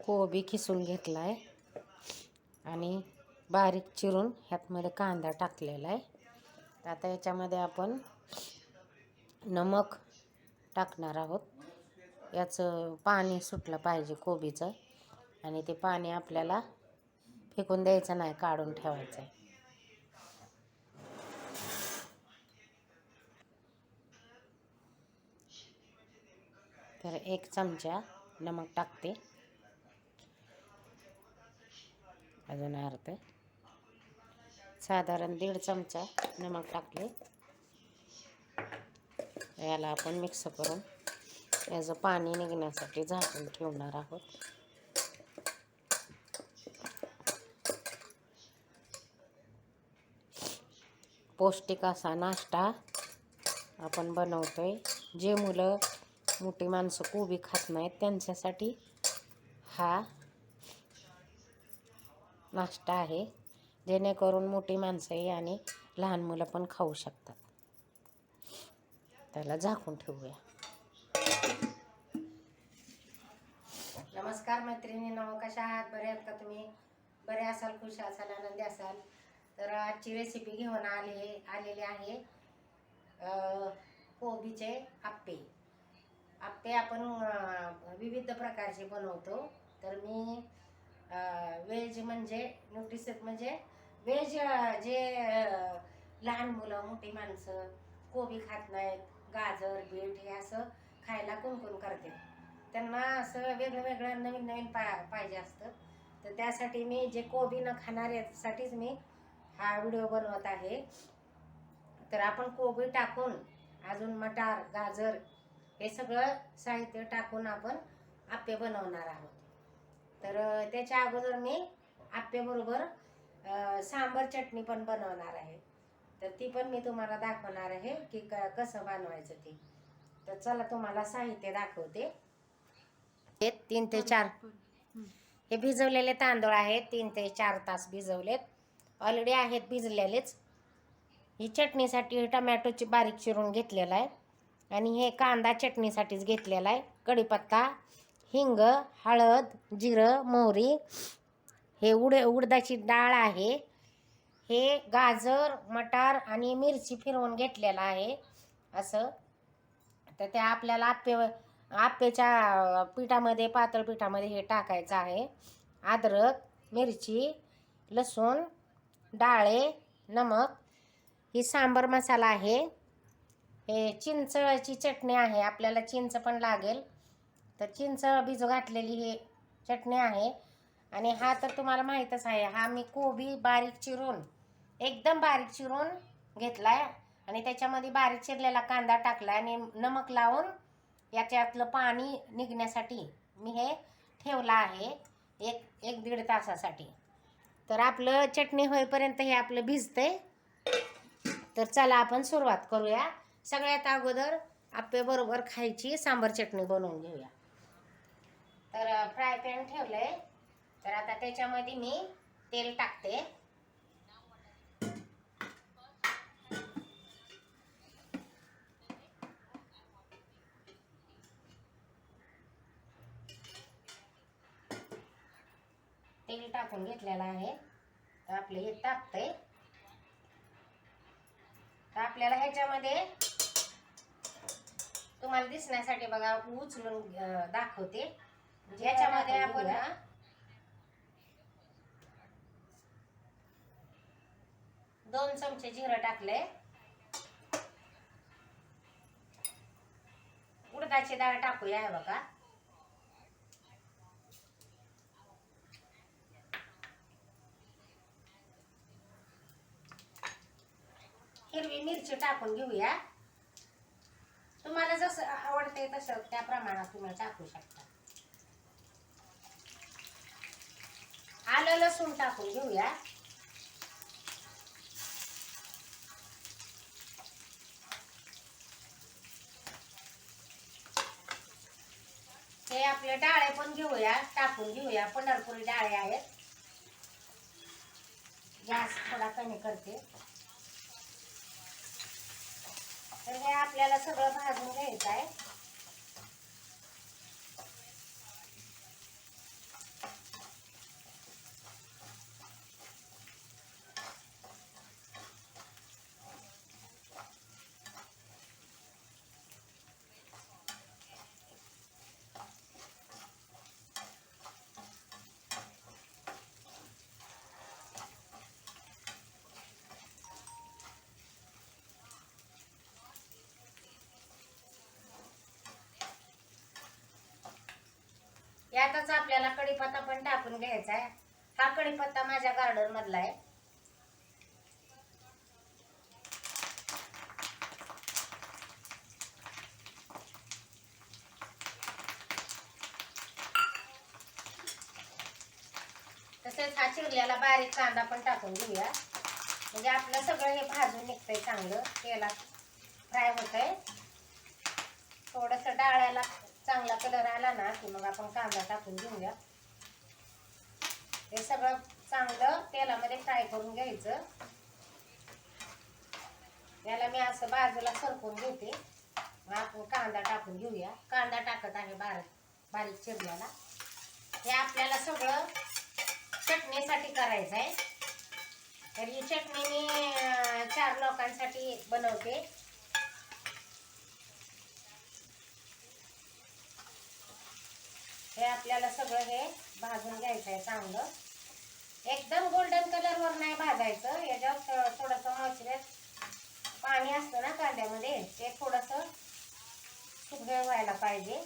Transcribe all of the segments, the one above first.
कोबी खिसून घेतला आहे आणि बारीक चिरून ह्यातमध्ये कांदा टाकलेला आहे. तर आता याच्यामध्ये आपण नमक टाकणार आहोत. याचं पाणी सुटलं पाहिजे कोबीचं आणि ते पाणी आपल्याला फेकून द्यायचं नाही, काढून ठेवायचं आहे. तर 1 चमचा नमक टाकते, अजून अर्ध, साधारण 1.5 चमचा नमक टाकले. याला आपण मिक्स करून याचं पाणी निघण्यासाठी झाकून ठेवणार आहोत. पौष्टिक असा नाश्ता आपण बनवतोय. जे मुलं मोठी माणसं कोबी खात नाहीत त्यांच्यासाठी हा नाश्ता आहे, जेणेकरून मोठी माणसंही आणि लहान मुलं पण खाऊ शकतात. त्याला झाकून ठेवूया. नमस्कार मैत्रिणींनो, कशा आहात? बरे आहात का तुम्ही? बरे असाल, खुश असाल, आनंदी असाल. तर आजची रेसिपी घेऊन आलेली आहे कोबीचे आप्पे. आप्पे आपण विविध प्रकारचे बनवतो. तर मी व्हेज म्हणजे न्यूट्रिशन म्हणजे व्हेज जे लहान मुलं मोठी माणसं कोबी खात नाहीत, गाजर बीट हे असं खायला कोण करते, त्यांना असं वेगळं वेगळं नवीन नवीन पाहिजे असतं. तर त्यासाठी मी जे कोबी न खाणाऱ्यासाठीच मी हा व्हिडिओ बनवत आहे. तर आपण कोबी टाकून अजून मटार गाजर हे सगळं साहित्य टाकून आपण आप्पे बनवणार आहोत. तर त्याच्या अगोदर मी आप्पे बरोबर सांबर चटणी पण बनवणार आहे. तर ती पण मी तुम्हाला दाखवणार आहे की कसं बनवायचं ते. तर चला तुम्हाला साहित्य दाखवते. 3 ते 4 हे भिजवलेले तांदूळ आहेत. 3 ते 4 तास भिजवलेत, ऑलरेडी आहेत भिजलेलेच. ही चटणीसाठी टमॅटोची बारीक चिरून घेतलेला आहे आणि हे कांदा चटणीसाठीच घेतलेला आहे. कढीपत्ता, हिंग, हळद, जिरं, मोहरी, हे उडदाची डाळ आहे, हे गाजर मटार आणि मिरची फिरवून घेतलेला आहे असं. तर ते आपल्याला आप्पेच्या पिठामध्ये, पातळ पिठामध्ये हे टाकायचं आहे. अद्रक, मिरची, लसूण, डाळे, नमक, ही सांबर मसाला आहे. हे चिंचची चटणी आहे, आपल्याला चिंच पण लागेल तर चिंच भिजू घातलेली ही चटणी आहे. आणि हा तर तुम्हाला माहीतच आहे, हा मी कोबी बारीक चिरून एकदम बारीक चिरून घेतलाय आणि त्याच्यामध्ये बारीक चिरलेला कांदा टाकला आणि नमक लावून याच्यातलं पाणी निघण्यासाठी मी हे ठेवलं आहे 1-1.5 तासासाठी. तर आपलं चटणी होईपर्यंत हे आपलं भिजतंय. तर चला आपण सुरुवात करूया. सगळ्यात अगोदर आप्पे बरोबर खायची सांबर चटणी बनवून घेऊया. तर फ्राय पॅन ठेवलंय. तर आता त्याच्यामध्ये मी तेल टाकते. तेल टाकून घेतलेलं आहे. तर आपलं हे टाकतंय. तर आपल्याला ह्याच्यामध्ये तुम्हाला दिसण्यासाठी बघा उचलून दाखवते. याच्यामध्ये आपण 2 चमचे जिरं टाकले, उडदाची डाळ टाकूया बघा, हिरवी मिरची टाकून घेऊया. तुम्हाला जसं आवडते तसं त्या प्रमाणात तुम्ही टाकू शकता. आलं लसूण टाकून घेऊया. हे आपले डाळे पण घेऊया, टाकून घेऊया. पंढरपुरी डाळे आहेत. गॅस थोडा कमी करते. तर हे आपल्याला सगळं भाजून घ्यायचं आहे. त्यातच आपल्याला कढीपत्ता पण टाकून घ्यायचा आहे. हा कढीपत्ता माझ्या गार्डन मधला आहे. तसेच हा चिरलेला बारीक कांदा पण टाकून घेऊया, म्हणजे आपलं सगळं हे भाजून निघतंय, चांगलं तेलात फ्राय होतंय. थोडस डाळ्याला चांगला कलर आला ना की मग आपण कांदा टाकून घेऊया. हे सगळं चांगलं तेलामध्ये फ्राय करून घ्यायचं. याला मी असं बाजूला सरकून घेते. मग आपण कांदा टाकून घेऊया. कांदा टाकत आहे बारीक बारीक चिरलेला. हे आपल्याला सगळं चटणीसाठी करायचं आहे. तर ही चटणी मी 4 लोकांसाठी बनवते. हे आपल्याला सगळं हे भाजून घ्यायचं आहे चांगलं. एकदम गोल्डन कलर वर नाही भाजायचं. याच्यावर थोडस मॉइश्चर पाणी असतं ना कांद्यामध्ये, ते थोडस सुकं व्हायला पाहिजे.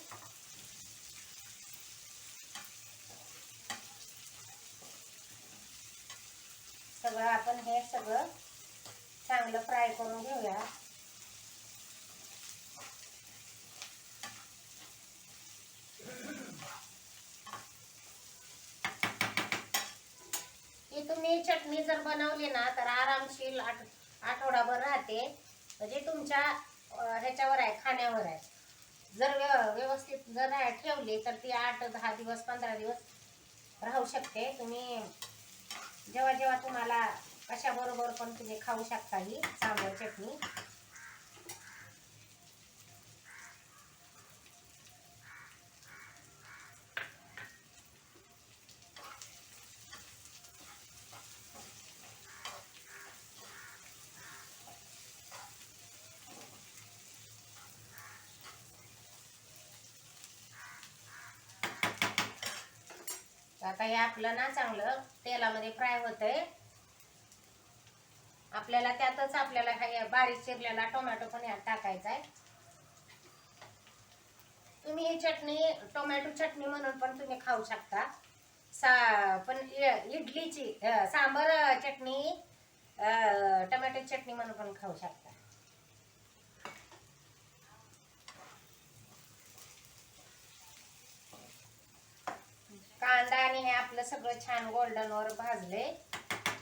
सगळं आपण हे सगळं चांगलं फ्राय करून घेऊया. ही तुम्ही चटणी जर बनवली ना तर आरामशीर आठवडाभर राहते. म्हणजे तुमच्या ह्याच्यावर आहे, खाण्यावर आहे. जर व्यवस्थित जर ठेवली तर ती 8-10 दिवस 15 दिवस राहू शकते. तुम्ही जेव्हा जेव्हा तुम्हाला कशाबरोबर पण तुम्ही खाऊ शकता ही सांबर चटणी. आता हे आपलं ना चांगलं तेलामध्ये फ्राय होतंय. आपल्याला त्यातच आपल्याला बारीक चिरलेला टोमॅटो पण यात टाकायचा आहे. तुम्ही ही चटणी टोमॅटो चटणी म्हणून पण तुम्ही खाऊ शकता. पण इडलीची सांबर चटणी टोमॅटो चटणी म्हणून पण खाऊ शकता. कांदा आणि हे आपलं सगळं छान गोल्डन वर भाजले.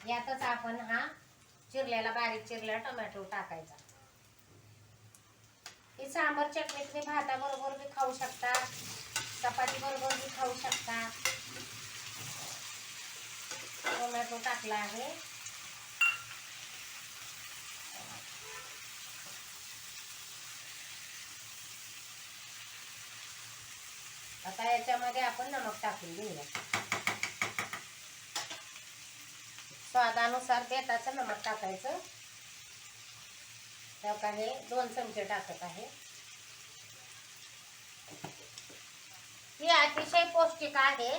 यातच आपण हा चिरलेला बारीक चिरलेला टोमॅटो टाकायचा. ही सांबर चटणी तुम्ही भाताबरोबर बी खाऊ शकता, चपाती बरोबर बी खाऊ शकता. टोमॅटो टाकला आहे. आता याच्यामध्ये आपण नमक टाकून घेऊया. स्वादानुसार बेताचं नमक टाकायचं. त्यात आहे 2 चमचे टाकत आहे. ही अतिशय पौष्टिक आहे.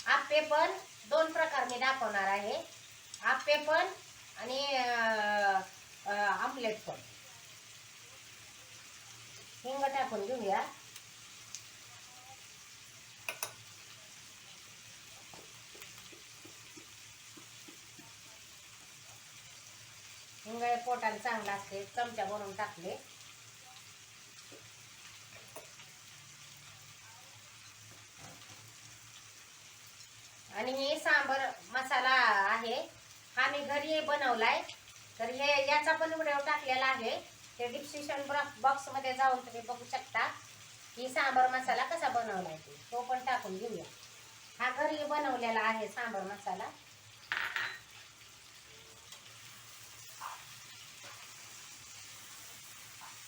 आप्पे पण 2 प्रकार मी दाखवणार आहे. आप्पे पण आणि आमलेट पण. हिंग टाकून घेऊया. हिंग पोटाला चांगला असते. चमचा भरून टाकले. आणि हे सांबर मसाला आहे, हा मी घरी बनवलाय. तर हे याचा पण व्हिडिओ टाकलेला आहे. ते डिस्क्रिप्शन बॉक्स मध्ये जाऊन तुम्ही बघू शकता की सांबर मसाला कसा बनवलाय, तो पण टाकून घेऊया. हा घरी बनवलेला आहे सांबर मसाला.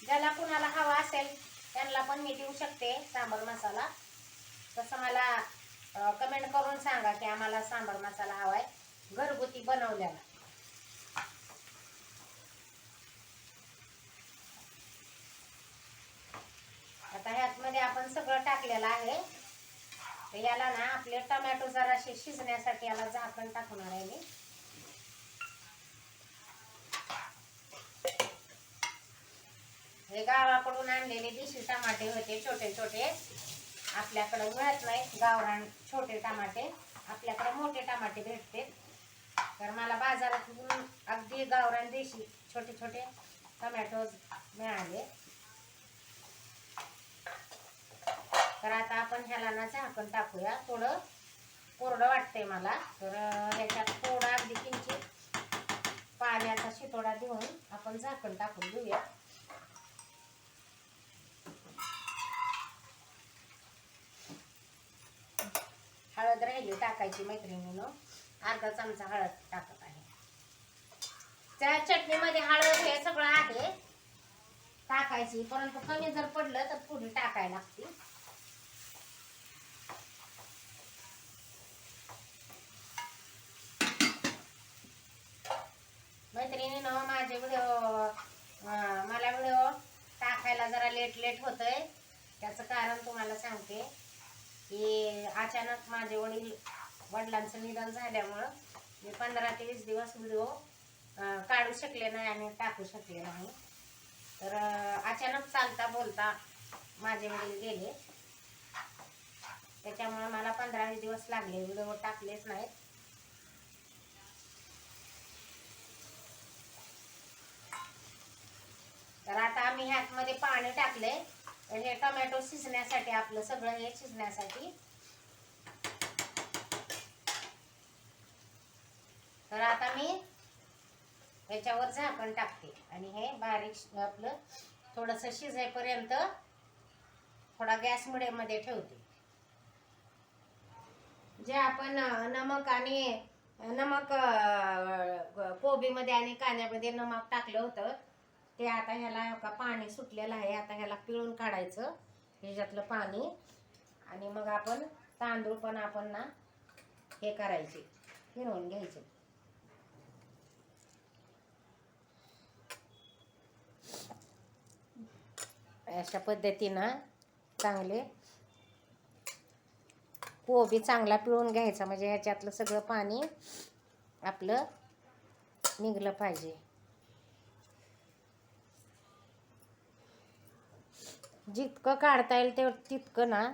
ज्याला कुणाला हवा असेल त्यांना पण मी देऊ शकते सांबर मसाला. तसं मला कमेंट करून सांगा की आम्हाला सांबर मसाला हवाय घरगुती बनवलेला. आता ह्यातमध्ये आपण सगळं टाकलेलं आहे. तर याला ना आपले टोमॅटो जराशे शिजण्यासाठी याला झाकण टाकणार आहे मी. हे गावाकडून आणलेले देशी टमाटे होते छोटे छोटे. आपल्याकडे मिळत नाही गावरान छोटे टमाटे, आपल्याकडे मोठे टमाटे भेटते. तर मला बाजारातून अगदी गावरान देशी छोटे छोटे टमॅटो मिळाले. तर आता आपण ह्याला ना झाकण टाकूया. थोडं कोरडं वाटतंय मला, तर ह्याच्यात थोडा अगदी किंचित पाण्याचा शितोडा देऊन आपण झाकण टाकून घेऊया. हळद राहिली टाकायची मैत्रिणीनं, अर्धा चमचा हळद टाकत आहे. त्या चटणीमध्ये हळद हे सगळं आहे टाकायची, परंतु कमी जर पडलं तर पुढे टाकायला लागते. मैत्रिणीनं माझे मला व्हिडिओ टाकायला जरा लेट होतंय. त्याचं कारण तुम्हाला सांगते की अचानक माझे वडिलांचं निधन झाल्यामुळं मी 15 ते 20 दिवस व्हिडिओ काढू शकले नाही आणि टाकू शकले नाही. तर अचानक चालता बोलता माझे वडील गेले, त्याच्यामुळे मला 15-20 दिवस लागले, व्हिडिओ टाकलेच नाहीत. तर आता आम्ही ह्यातमध्ये पाणी टाकले, हे टोमॅटो शिजण्यासाठी, आपलं सगळं हे शिजण्यासाठी. तर आता मी ह्याच्यावर झाकण टाकते आणि हे बारीक आपलं थोडंसं शिजेपर्यंत थोडा गॅस मिडियम मध्ये ठेवते. जे आपण नमक कोबीमध्ये आणि कांद्यामध्ये नमक टाकलं होतं ते आता ह्याला का पाणी सुटलेलं आहे. आता ह्याला पिळून काढायचं ह्याच्यातलं पाणी, आणि मग आपण तांदूळ पण आपण ना हे करायचे, फिरवून घ्यायचे. अशा पद्धतीनं चांगले कोबी चांगला पिळून घ्यायचा, म्हणजे ह्याच्यातलं सगळं पाणी आपलं निघलं पाहिजे. जितकं काढता येईल तितकं ना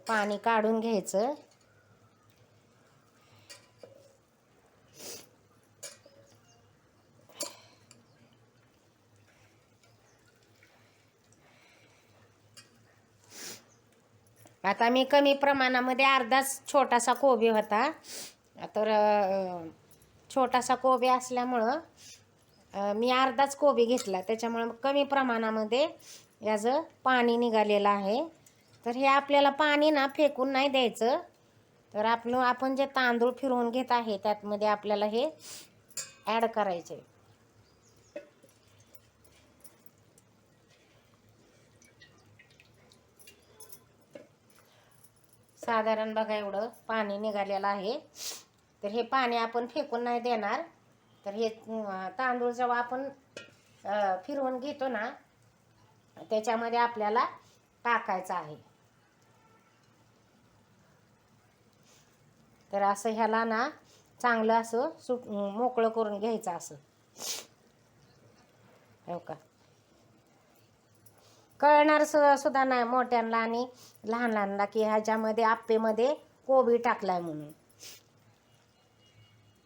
पाणी काढून घ्यायचं. आता मी कमी प्रमाणामध्ये अर्धाच छोटासा कोबी होता, तर छोटासा कोबी असल्यामुळं मी अर्धाच कोबी घेतला, त्याच्यामुळं कमी प्रमाणामध्ये याचं पाणी निघालेलं आहे. तर हे आपल्याला पाणी ना फेकून नाही द्यायचं. तर आपण जे तांदूळ फिरवून घेत आहे त्यातमध्ये आपल्याला हे ॲड करायचे. साधारण बघा एवढं पाणी निघालेलं आहे. तर हे पाणी आपण फेकून नाही देणार. तर हे तांदूळ जेव्हा आपण फिरवून घेतो ना त्याच्यामध्ये आपल्याला टाकायचं आहे. तर असं ह्याला ना चांगलं असं मोकळं करून घ्यायचं असं, हो का. कळणार सुद्धा नाही मोठ्यांना आणि लहानांना की ह्याच्यामध्ये आप्पेमध्ये कोबी टाकलाय म्हणून.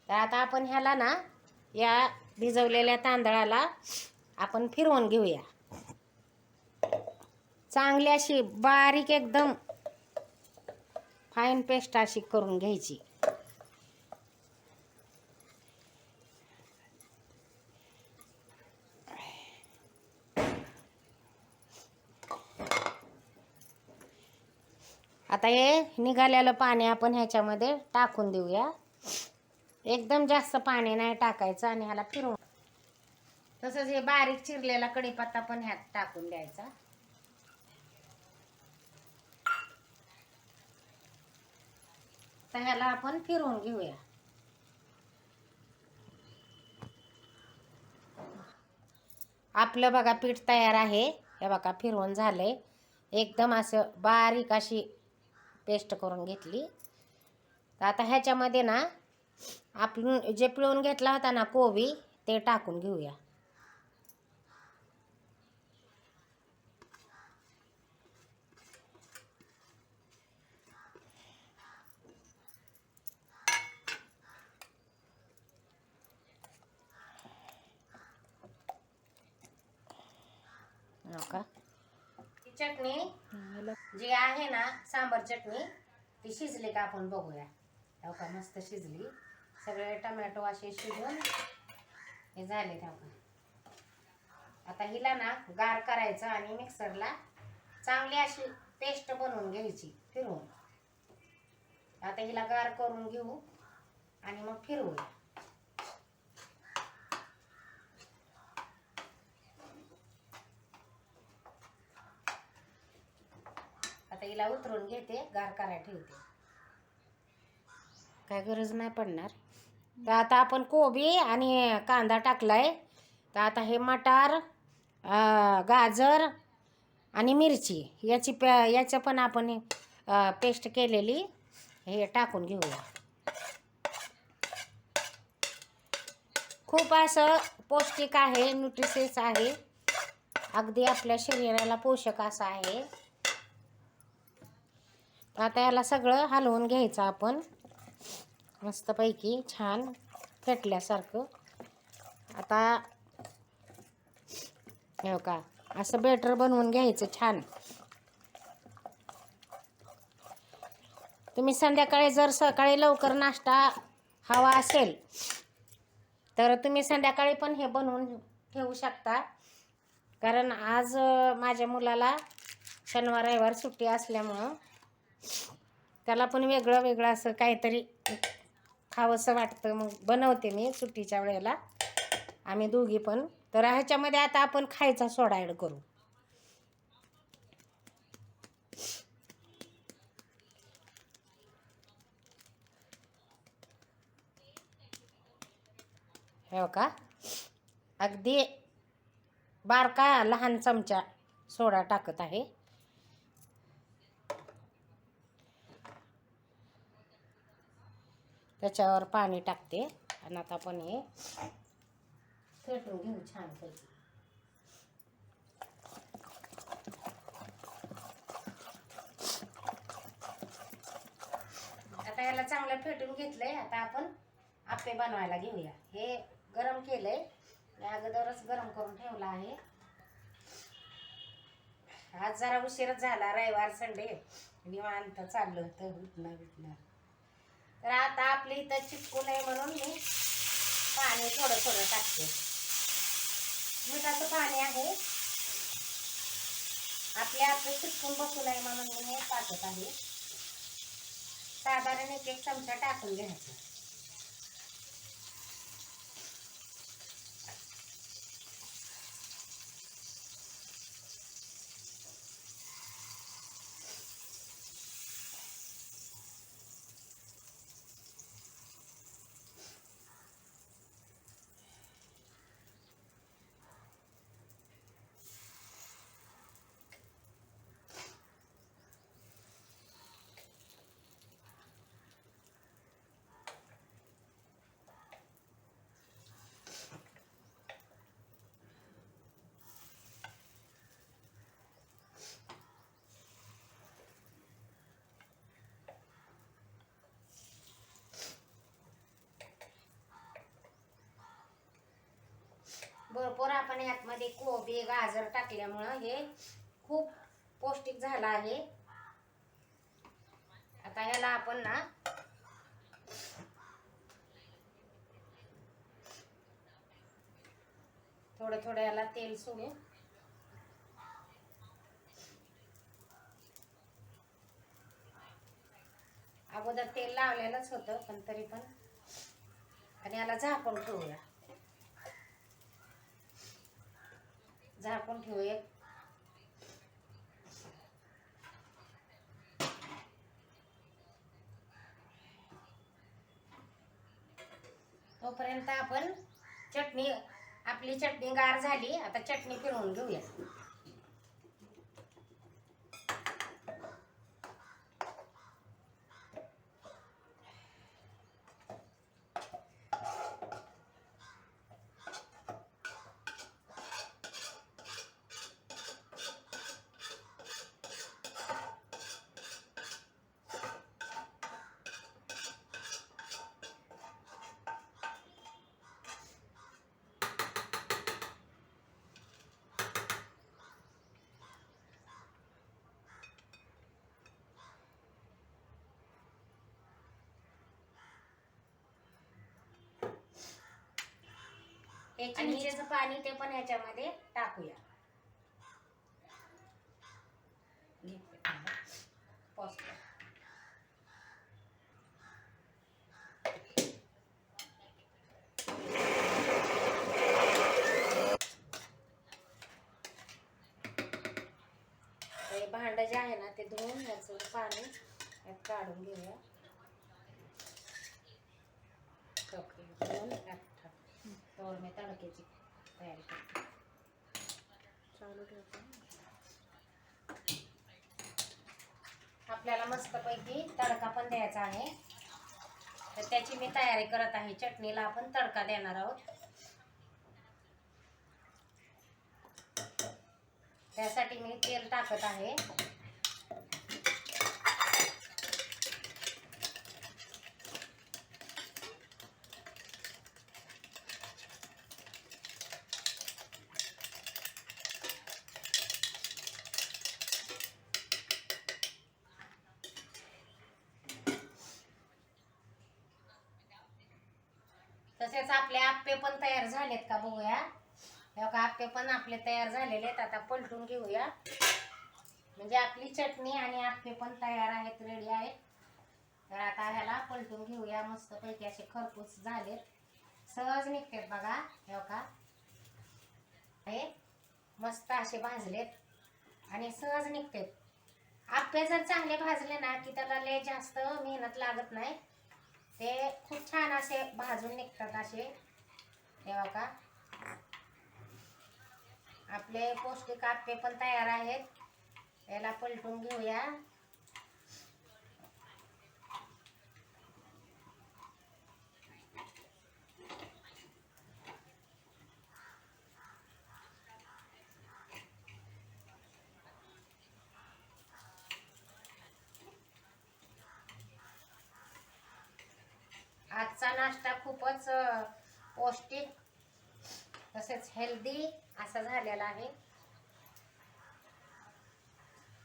तर आता आपण ह्याला ना या भिजवलेल्या तांदळाला आपण फिरवून घेऊया. चांगली अशी बारीक एकदम फाईन पेस्ट अशी करून घ्यायची. आता हे निघालेलं पाणी आपण ह्याच्यामध्ये टाकून देऊया. एकदम जास्त पाणी नाही टाकायचं आणि ह्याला फिरवून. तसंच हे बारीक चिरलेला कढीपत्ता पण ह्यात टाकून द्यायचा. तर ह्याला आपण फिरवून घेऊया. आपलं बघा पीठ तयार आहे. हे बघा फिरवून झालंय. एकदम असं बारीक अशी पेस्ट करून घेतली. तर आता ह्याच्यामध्ये ना आपण जे पिळून घेतला होता ना कोबी ते टाकून घेऊया. हो का. ही चटणी जी आहे ना सांबार चटणी ती शिजली का आपण बघूया. हो का मस्त शिजली. सगळे टमॅटो असे शिजून हे झाले. हो का आता हिला ना गार करायचं आणि मिक्सरला चांगली अशी पेस्ट बनवून घ्यायची फिरवून. आता हिला गार करून घेऊ आणि मग फिरवू. आता हिला उतरून घेते गार करायला ठेवते. काय गरज नाही पडणार. तर आता आपण कोबी आणि कांदा टाकलाय. तर आता हे मटार गाजर आणि मिरची याचं पण आपण पेस्ट केलेली हे टाकून घेऊया. खूप असं पौष्टिक आहे, न्यूट्रिशियस आहे, अगदी आपल्या शरीराला पोषक असं आहे. आता याला सगळं हलवून घ्यायचं आपण मस्तपैकी छान फेटल्यासारखं. आता हो का असं बेटर बनवून घ्यायचं छान. तुम्ही संध्याकाळी जर सकाळी लवकर नाश्ता हवा असेल तर तुम्ही संध्याकाळी पण हे बनवून ठेवू शकता. कारण आज माझ्या मुलाला शनिवार रविवार सुट्टी असल्यामुळं त्याला पण वेगळं वेगळं असं काहीतरी खावंसं वाटतं. मग बनवते मी सुट्टीच्या वेळेला आम्ही दोघी पण. तर ह्याच्यामध्ये आता आपण खायचा सोडा ॲड करू. हो का अगदी बारका लहान चमचा सोडा टाकत आहे. त्याच्यावर पाणी टाकते आणि आता आपण हे फेटून घेऊ छान पैकी. आता याला चांगलं फेटून घेतलंय. आता आपण आप्पे बनवायला घेऊया. हे गरम केलंय मी अगोदरच गरम करून ठेवला आहे. आज जरा उशीरच झाला, रविवार संडे निवांत चाललं होतं उठणार. तर आता आपली इथं चिपकू नये म्हणून मी पाणी थोडं थोडं टाकते. मिठाचं पाणी आहे. आपले आपले चिपकून बसू नये म्हणून मी हे टाकत आहे. साधारण 1 चमचा टाकून घ्यायचा. भरपूर आपण यातमध्ये कोबी गाजर टाकल्यामुळं हे खूप पौष्टिक झालं आहे. आता ह्याला आपण ना थोडं थोडं याला तेल सोडू. अगोदर तेल लावलेलंच होतं पण तरी पण. आणि याला झाकून ठेवूया. झाकून ठेवूया. तोपर्यंत आपण आपली चटणी गार झाली. आता चटणी फिरवून घेऊया. ते चिंचेचं पाणी ते पण ह्याच्यामध्ये टाकूया. पॉज कर. हे भांडं जे आहे ना ते धुवून याचं पाणी यात काढून घेऊया. धुवून यात टाक. तर मी तडक्याची तयारी करते. चालू ठेवते. आपल्याला मस्तपैकी तडका पण द्यायचा आहे, तर त्याची मी तयारी करत आहे. चटणीला आपण तडका देणार आहोत. त्यासाठी मी तेल टाकत आहे. तसेच आपले आप्पे पण तयार झालेत का बघूया. हे का आप्पे पण आपले तयार झालेले आहेत. आता पलटून घेऊया. म्हणजे आपली चटणी आणि आप्पे पण तयार आहेत, रेडी आहेत. तर आता ह्याला पलटून घेऊया. मस्त पैकी असे खरपूस झालेत, सहज निघतात बघा. हे का हे मस्त असे भाजलेत आणि सहज निघतात. आप्पे जर चांगले भाजले ना की त्याला लय जास्त मेहनत लागत नाही. ते खूप छान असे भाजून निघतात असे. तेव्हा का आपले पौष्टिक आप्पे पण तयार आहेत. याला पलटून घेऊया. आजचा नाश्ता खूपच पौष्टिक तसेच हेल्दी असा झालेला आहे.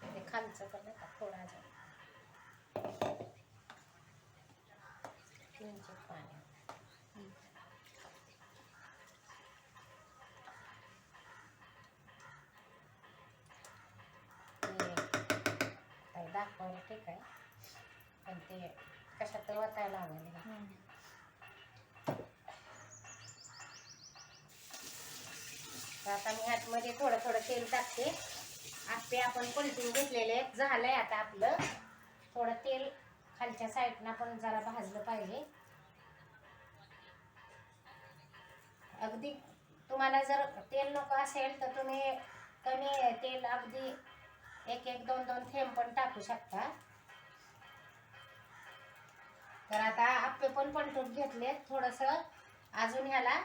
ते खालचं पण थोडा पाणी दाखवलं ठीक आहे, पण ते कशात वाचायला लागलं. आता मी ह्यातमध्ये थोडं थोडं तेल टाकते. आप्पे आपण पलटून घेतलेले आहेत. झालंय आता आपलं. थोडं तेल खालच्या साईडनं पण जरा भाजलं पाहिजे. अगदी तुम्हाला जर तेल नको असेल तर तुम्ही कमी तेल अगदी एक एक दोन दोन थेंब पण टाकू शकता. तर आता आप्पे पण पलटून घेतले. थोडंसं अजून ह्याला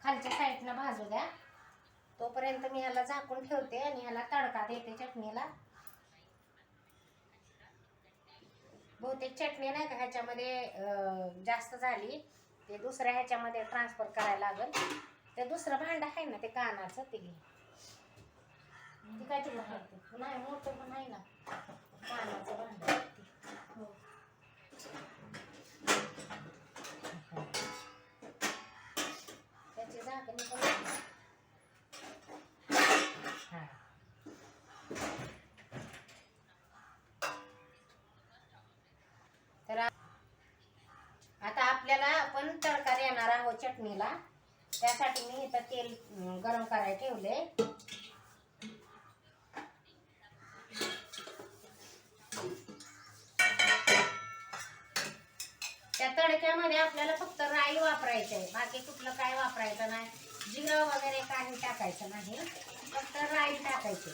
खालच्या साईडनं भाजू द्या. तोपर्यंत मी ह्याला झाकून ठेवते आणि ह्याला तडका देते चटणीला. बहुतेक चटणी नाही का ह्याच्यामध्ये जास्त झाली, ते दुसऱ्या ह्याच्यामध्ये ट्रान्सफर करायला लागेल. ते दुसरं भांडं आहे ना ते कानाचं, ते घे. ती काय तुला नाही मोठं पण आहे ना कानाचं भांडं. त्याची झाकणी पण तर आता आपल्याला आपण तडका देणार आहोत चटणीला. त्यासाठी मी इथं तेल गरम करायला ठेवले. त्या तडक्यामध्ये आपल्याला फक्त राई वापरायची आहे, बाकी कुठलं काय वापरायचं नाही. जिरं वगैरे काही टाकायचं नाही, फक्त राई टाकायची.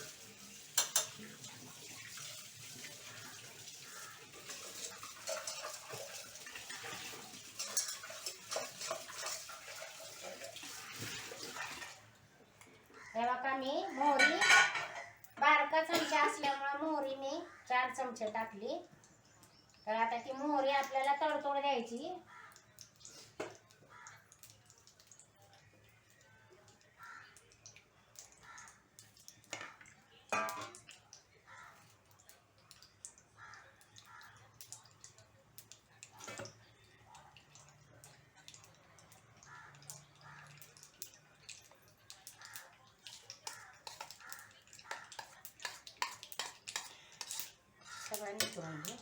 हे बघा मी मोहरी बारका चमचा असल्यामुळे मोहरी मी 4 चमचे टाकली. तर आता ती मोहरी आपल्याला तडतोड द्यायची. आणि करून घे.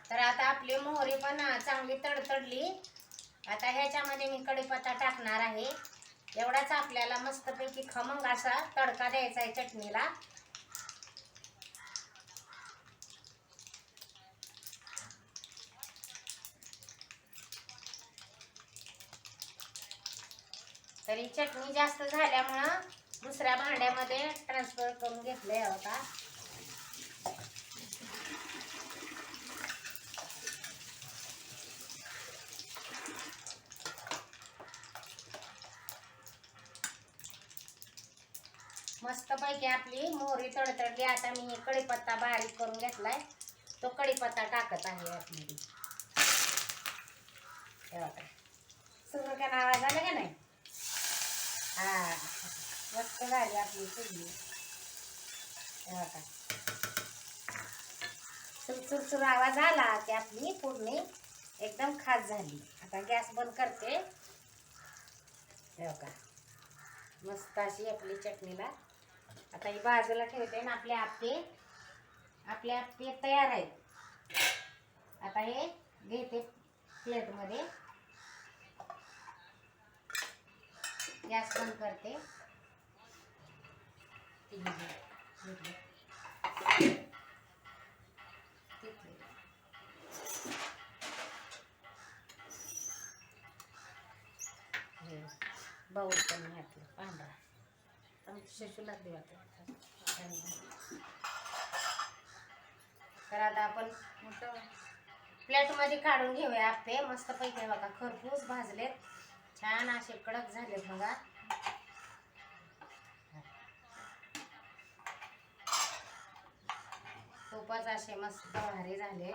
तर आता आपली मोहरी पण चांगली तडतडली. आता ह्याच्यामध्ये मी कढीपत्ता टाकणार आहे. एवढाच आपल्याला मस्तपैकी खमंग असा तडका द्यायचा आहे चटणीला. तरी चटणी जास्त झाल्यामुळं दुसऱ्या भांड्यामध्ये ट्रान्सफर करून घेतले होता. मस्तपैकी आपली मोहरी तडतडली. आता मी कढीपत्ता बारीक करून घेतलाय, तो कढीपत्ता टाकत आहे आतमध्ये. सुरू का आवाज आला का नाही? हा, मस्त झाली आपली फोडणी. सुरसुर आवाज आला की आपली फोडणी एकदम खास झाली. आता गॅस बंद करते. का मस्त अशी आपली चटणीला. आता ही बाजूला ठेवते ना. आपले आप्पे तयार आहेत. आता हे घेते प्लेटमध्ये. गॅस बंद करते. बाऊल पण घातलं पांढरा शिशूला देवा. तर आता आपण प्लेटमध्ये काढून घेऊया आप्पे. मस्त पैकी बघा खरपूस भाजलेत, छान असे कडक झालेत बघा. खूपच असे मस्त भारी झाले.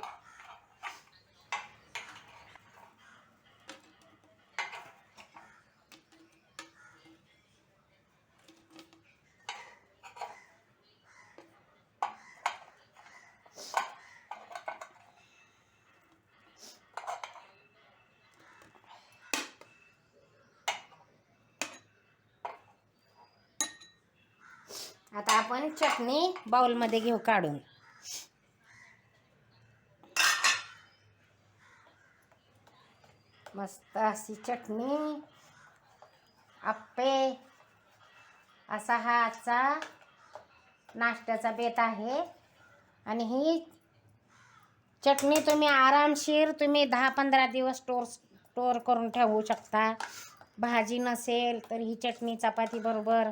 आता आपण चटणी बाउलमध्ये घेऊ काढून. मस्त अशी चटणी, आप्पे, असा हा आजचा नाश्त्याचा बेत आहे. आणि ही चटणी तुम्ही आरामशीर 10-15 दिवस स्टोर करून ठेवू शकता. भाजी नसेल तर ही चटणी चपाती बरोबर,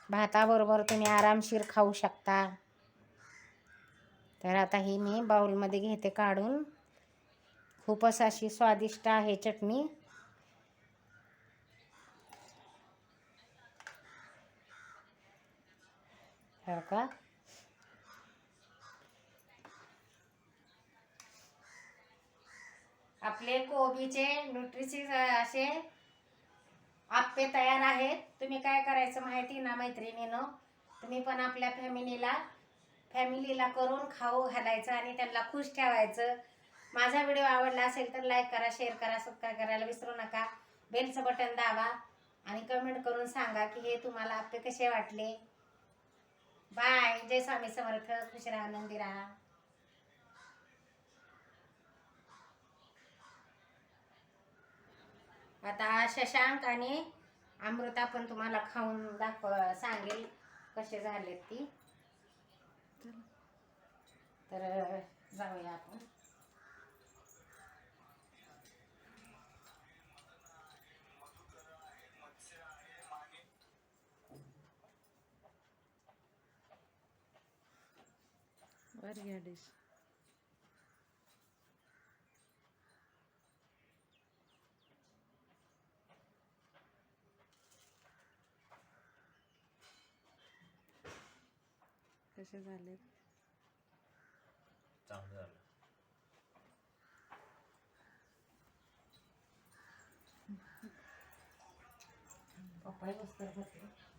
भाताबरोबर तुम्ही आरामशीर खाऊ शकता. तर आता ही मी बाउलमध्ये घेते काढून. खूपच अशी स्वादिष्ट आहे चटणी. हो का? आपले कोबीचे न्यूट्रिशियस असे आप्पे तयार आहेत. तुम्ही काय करायचं माहिती ना मैत्रिणींनो, तुम्ही पण आपल्या फॅमिलीला करून खाऊ घालायचं आणि त्यांना खुश ठेवायचं. माझा व्हिडिओ आवडला असेल तर लाईक करा, शेअर करा, सबस्क्राईब करायला विसरू नका. बेलचं बटन दाबा आणि कमेंट करून सांगा की हे तुम्हाला आप्पे कसे वाटले. बाय. जय स्वामी समर्थ. खुश राहा, आनंदी राहा. आता शशांक आणि अमृता पण तुम्हाला खाऊन सांगेल कसे झालेत ती. तर जाऊया आपण. वर घ्या डिश. कसे झाले? चांगलं झालं. पप्पा बसतात.